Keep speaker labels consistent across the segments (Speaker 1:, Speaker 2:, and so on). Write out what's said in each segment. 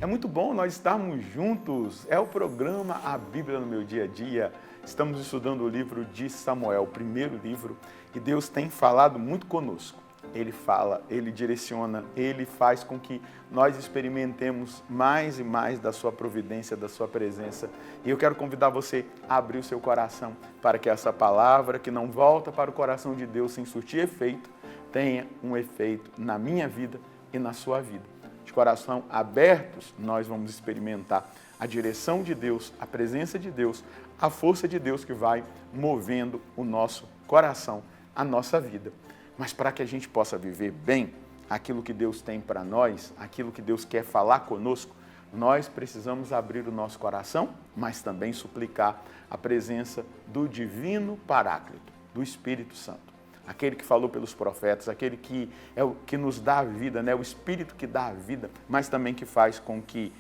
Speaker 1: É muito bom nós estarmos juntos. É o programa A Bíblia no Meu Dia a Dia. Estamos estudando o livro de Samuel, o primeiro livro, e Deus tem falado muito conosco. Ele fala, Ele direciona, Ele faz com que nós experimentemos mais e mais da sua providência, da sua presença. E eu quero convidar você a abrir o seu coração para que essa palavra, que não volta para o coração de Deus sem surtir efeito, tenha um efeito na minha vida e na sua vida. De coração abertos, nós vamos experimentar a direção de Deus, a presença de Deus, a força de Deus que vai movendo o nosso coração, a nossa vida. Mas para que a gente possa viver bem aquilo que Deus tem para nós, aquilo que Deus quer falar conosco, nós precisamos abrir o nosso coração, mas também suplicar a presença do Divino Paráclito, do Espírito Santo. Aquele que falou pelos profetas, aquele que é o que nos dá a vida, né? O Espírito que dá a vida, mas também que faz com que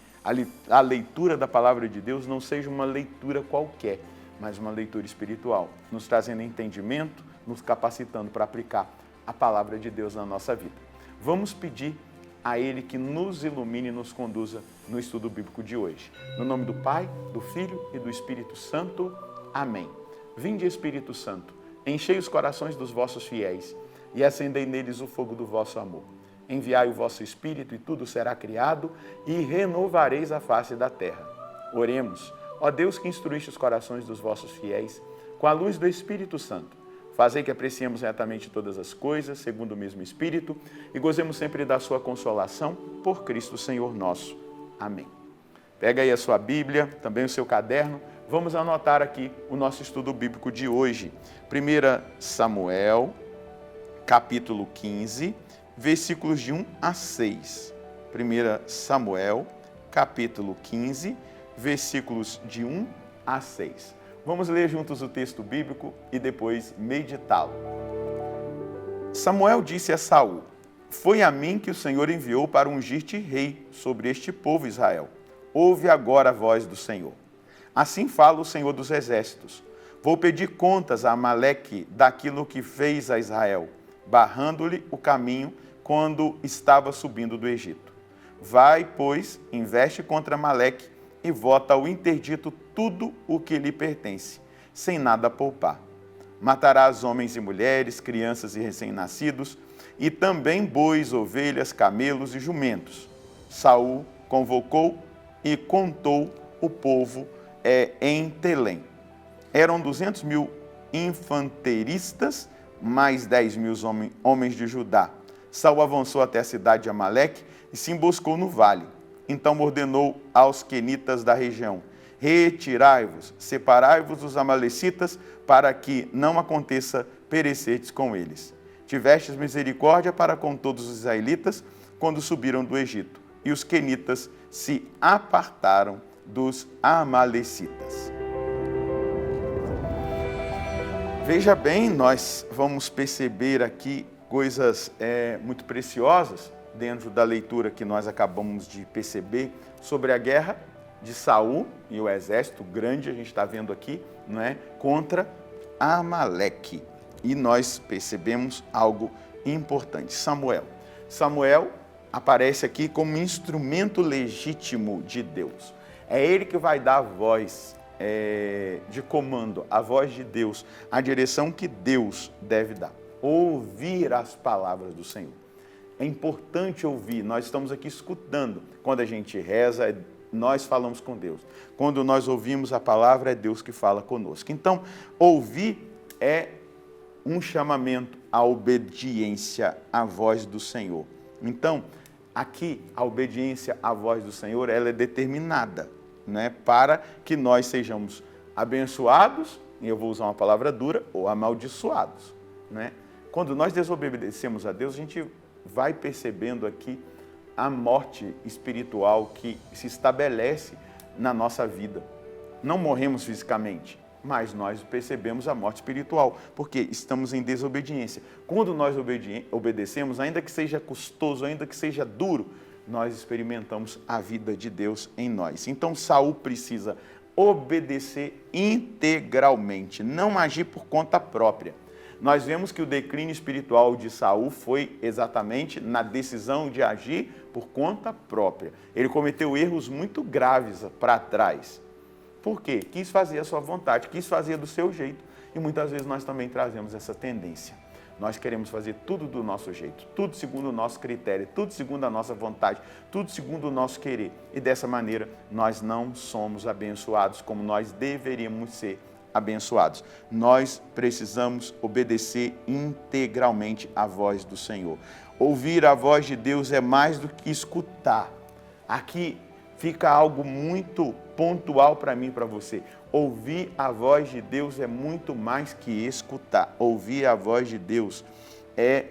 Speaker 1: a leitura da palavra de Deus não seja uma leitura qualquer, mas uma leitura espiritual, nos trazendo entendimento, nos capacitando para aplicar a palavra de Deus na nossa vida. Vamos pedir a Ele que nos ilumine e nos conduza no estudo bíblico de hoje. No nome do Pai, do Filho e do Espírito Santo. Amém. Vinde, Espírito Santo, enchei os corações dos vossos fiéis e acendei neles o fogo do vosso amor. Enviai o vosso Espírito e tudo será criado e renovareis a face da terra. Oremos. Ó Deus que instruíste os corações dos vossos fiéis com a luz do Espírito Santo, fazei que apreciemos retamente todas as coisas, segundo o mesmo Espírito, e gozemos sempre da sua consolação, por Cristo Senhor nosso. Amém. Pega aí a sua Bíblia, também o seu caderno. Vamos anotar aqui o nosso estudo bíblico de hoje. 1 Samuel, capítulo 15, versículos de 1 a 6. 1 Samuel, capítulo 15, versículos de 1 a 6. Vamos ler juntos o texto bíblico e depois meditá-lo. Samuel disse a Saul: foi a mim que o Senhor enviou para ungir-te rei sobre este povo Israel. Ouve agora a voz do Senhor. Assim fala o Senhor dos Exércitos: vou pedir contas a Amaleque daquilo que fez a Israel, barrando-lhe o caminho quando estava subindo do Egito. Vai, pois, investe contra Amaleque e vota ao interdito tudo o que lhe pertence, sem nada poupar. Matarás homens e mulheres, crianças e recém-nascidos, e também bois, ovelhas, camelos e jumentos. Saul convocou e contou o povo em Telém. Eram 200.000 infanteristas, mais 10.000 homens de Judá. Saul avançou até a cidade de Amaleque e se emboscou no vale. Então ordenou aos quenitas da região: retirai-vos, separai-vos dos amalecitas, para que não aconteça perecerdes com eles. Tivestes misericórdia para com todos os israelitas quando subiram do Egito, e os quenitas se apartaram dos amalecitas. Veja bem, nós vamos perceber aqui coisas muito preciosas dentro da leitura que nós acabamos de perceber sobre a guerra de Saul e o exército grande, a gente está vendo aqui, não é, contra Amaleque. E nós percebemos algo importante. Samuel aparece aqui como instrumento legítimo de Deus. É ele que vai dar a voz de comando, a voz de Deus, a direção que Deus deve dar. Ouvir as palavras do Senhor. É importante ouvir, nós estamos aqui escutando. Quando a gente reza, nós falamos com Deus. Quando nós ouvimos a palavra, é Deus que fala conosco. Então, ouvir é um chamamento à obediência à voz do Senhor. Então, aqui, a obediência à voz do Senhor, ela é determinada, né, para que nós sejamos abençoados, e eu vou usar uma palavra dura, ou amaldiçoados, né? Quando nós desobedecemos a Deus, a gente vai percebendo aqui a morte espiritual que se estabelece na nossa vida. Não morremos fisicamente, mas nós percebemos a morte espiritual, porque estamos em desobediência. Quando nós obedecemos, ainda que seja custoso, ainda que seja duro, nós experimentamos a vida de Deus em nós. Então, Saul precisa obedecer integralmente, não agir por conta própria. Nós vemos que o declínio espiritual de Saul foi exatamente na decisão de agir por conta própria. Ele cometeu erros muito graves para trás. Por quê? Quis fazer a sua vontade, quis fazer do seu jeito. E muitas vezes nós também trazemos essa tendência. Nós queremos fazer tudo do nosso jeito, tudo segundo o nosso critério, tudo segundo a nossa vontade, tudo segundo o nosso querer. E dessa maneira nós não somos abençoados como nós deveríamos ser abençoados. Nós precisamos obedecer integralmente à voz do Senhor. Ouvir a voz de Deus é mais do que escutar. Aqui fica algo muito pontual para mim e para você. Ouvir a voz de Deus é muito mais que escutar. Ouvir a voz de Deus é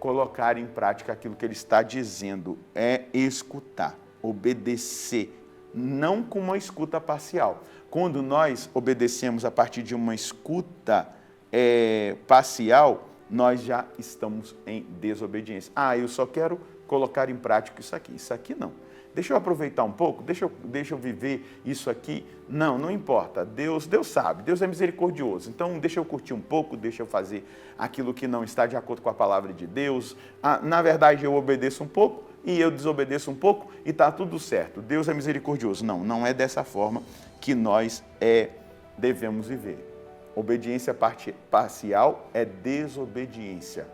Speaker 1: colocar em prática aquilo que Ele está dizendo, é escutar, obedecer, não com uma escuta parcial. Quando nós obedecemos a partir de uma escuta parcial, nós já estamos em desobediência. Eu só quero colocar em prática isso aqui não. Deixa eu aproveitar um pouco, deixa eu viver isso aqui. Não importa. Deus sabe, Deus é misericordioso. Então, deixa eu curtir um pouco, deixa eu fazer aquilo que não está de acordo com a palavra de Deus. Na verdade, eu obedeço um pouco e eu desobedeço um pouco e está tudo certo. Deus é misericordioso. Não é dessa forma que nós devemos viver. Obediência parcial é desobediência.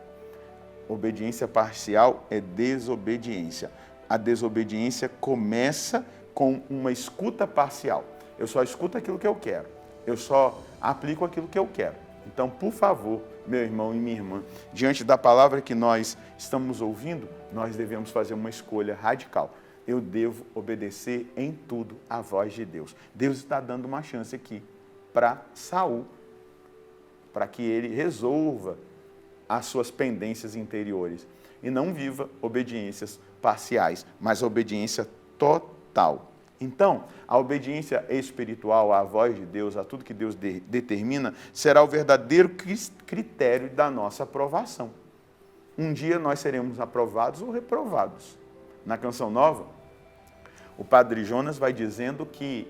Speaker 1: Obediência parcial é desobediência. A desobediência começa com uma escuta parcial. Eu só escuto aquilo que eu quero. Eu só aplico aquilo que eu quero. Então, por favor, meu irmão e minha irmã, diante da palavra que nós estamos ouvindo, nós devemos fazer uma escolha radical. Eu devo obedecer em tudo à voz de Deus. Deus está dando uma chance aqui para Saul, para que ele resolva as suas pendências interiores e não viva obediências parciais, mas a obediência total. Então, a obediência espiritual à voz de Deus, a tudo que Deus determina, será o verdadeiro critério da nossa aprovação. Um dia nós seremos aprovados ou reprovados. Na Canção Nova, o Padre Jonas vai dizendo que,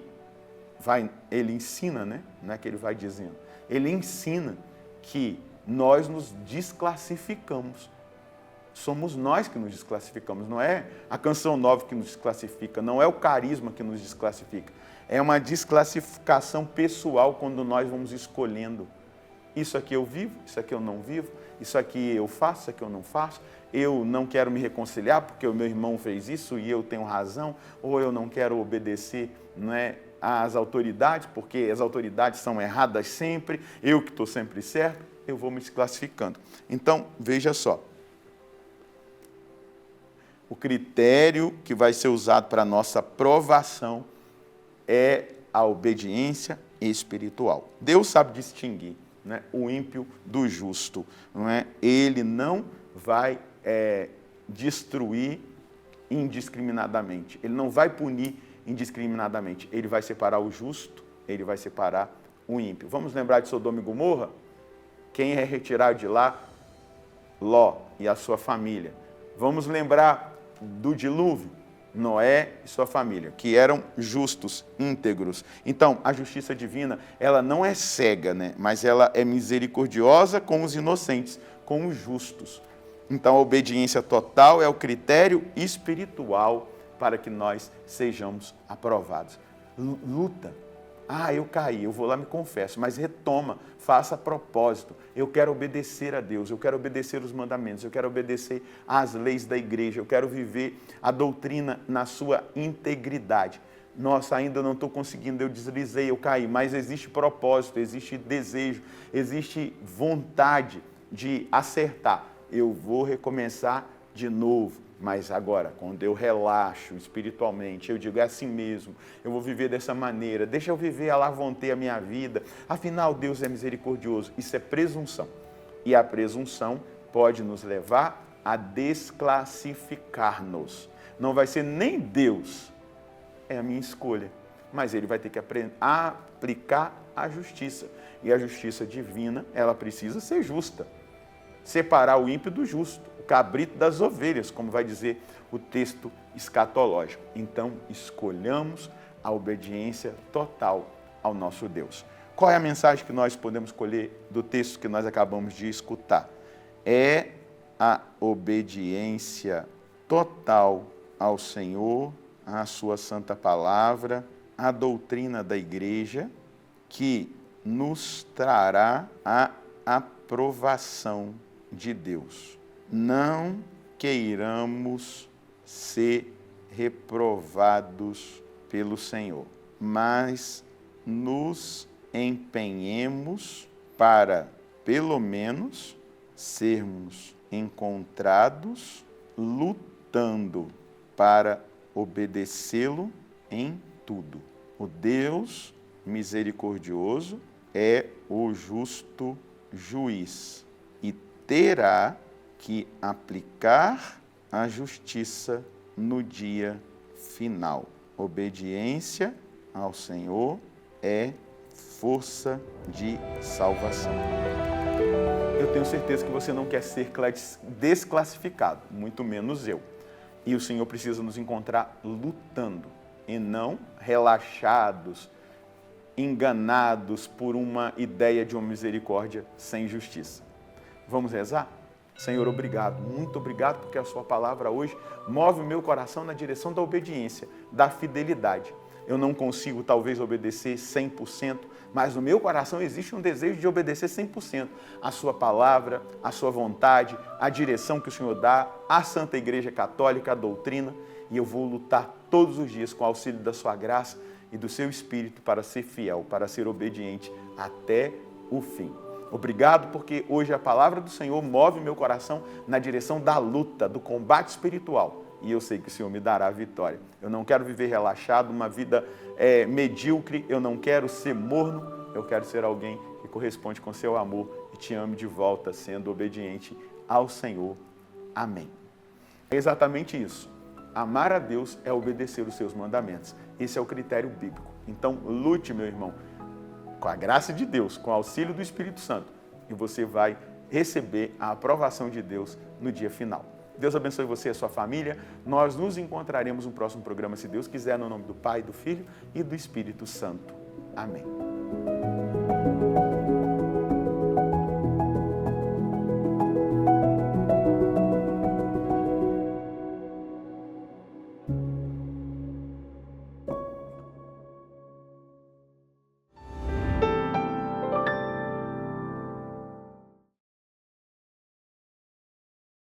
Speaker 1: ele ensina, não é que ele vai dizendo, ele ensina que nós nos desclassificamos. Somos nós que nos desclassificamos, não é a Canção Nova que nos desclassifica, não é o carisma que nos desclassifica. É uma desclassificação pessoal quando nós vamos escolhendo. Isso aqui eu vivo, isso aqui eu não vivo, isso aqui eu faço, isso aqui eu não faço. Eu não quero me reconciliar porque o meu irmão fez isso e eu tenho razão, ou eu não quero obedecer às autoridades porque as autoridades são erradas sempre, eu que estou sempre certo, eu vou me desclassificando. Então, veja só. O critério que vai ser usado para a nossa aprovação é a obediência espiritual. Deus sabe distinguir o ímpio do justo. Ele não vai destruir indiscriminadamente. Ele não vai punir indiscriminadamente. Ele vai separar o justo, ele vai separar o ímpio. Vamos lembrar de Sodoma e Gomorra? Quem é retirado de lá? Ló e a sua família. Vamos lembrar do dilúvio? Noé e sua família, que eram justos, íntegros. Então, a justiça divina, ela não é cega, mas ela é misericordiosa com os inocentes, com os justos. Então, a obediência total é o critério espiritual para que nós sejamos aprovados. Luta. Eu caí, eu vou lá, me confesso, mas retoma, faça a propósito. Eu quero obedecer a Deus, eu quero obedecer os mandamentos, eu quero obedecer às leis da igreja, eu quero viver a doutrina na sua integridade. Nossa, ainda não estou conseguindo, eu deslizei, eu caí, mas existe propósito, existe desejo, existe vontade de acertar. Eu vou recomeçar de novo. Mas agora, quando eu relaxo espiritualmente, eu digo, é assim mesmo, eu vou viver dessa maneira, deixa eu viver a lavonter a minha vida, afinal Deus é misericordioso. Isso é presunção. E a presunção pode nos levar a desclassificar-nos. Não vai ser nem Deus, é a minha escolha, mas Ele vai ter que aplicar a justiça. E a justiça divina, ela precisa ser justa. Separar o ímpio do justo, o cabrito das ovelhas, como vai dizer o texto escatológico. Então, escolhamos a obediência total ao nosso Deus. Qual é a mensagem que nós podemos colher do texto que nós acabamos de escutar? É a obediência total ao Senhor, à sua santa palavra, à doutrina da igreja, que nos trará a aprovação de Deus. Não queiramos ser reprovados pelo Senhor, mas nos empenhemos para, pelo menos, sermos encontrados lutando para obedecê-lo em tudo. O Deus misericordioso é o justo juiz e terá que aplicar a justiça no dia final. Obediência ao Senhor é força de salvação. Eu tenho certeza que você não quer ser desclassificado, muito menos eu. E o Senhor precisa nos encontrar lutando e não relaxados, enganados por uma ideia de uma misericórdia sem justiça. Vamos rezar? Senhor, obrigado, muito obrigado, porque a sua palavra hoje move o meu coração na direção da obediência, da fidelidade. Eu não consigo, talvez, obedecer 100%, mas no meu coração existe um desejo de obedecer 100%. A sua palavra, a sua vontade, a direção que o Senhor dá, a Santa Igreja Católica, a doutrina, e eu vou lutar todos os dias com o auxílio da sua graça e do seu Espírito para ser fiel, para ser obediente até o fim. Obrigado, porque hoje a palavra do Senhor move meu coração na direção da luta, do combate espiritual. E eu sei que o Senhor me dará a vitória. Eu não quero viver relaxado, uma vida medíocre, eu não quero ser morno, eu quero ser alguém que corresponde com seu amor e te ame de volta, sendo obediente ao Senhor. Amém. É exatamente isso. Amar a Deus é obedecer os seus mandamentos. Esse é o critério bíblico. Então, lute, meu irmão, com a graça de Deus, com o auxílio do Espírito Santo, e você vai receber a aprovação de Deus no dia final. Deus abençoe você e a sua família. Nós nos encontraremos no próximo programa, se Deus quiser, no nome do Pai, do Filho e do Espírito Santo. Amém.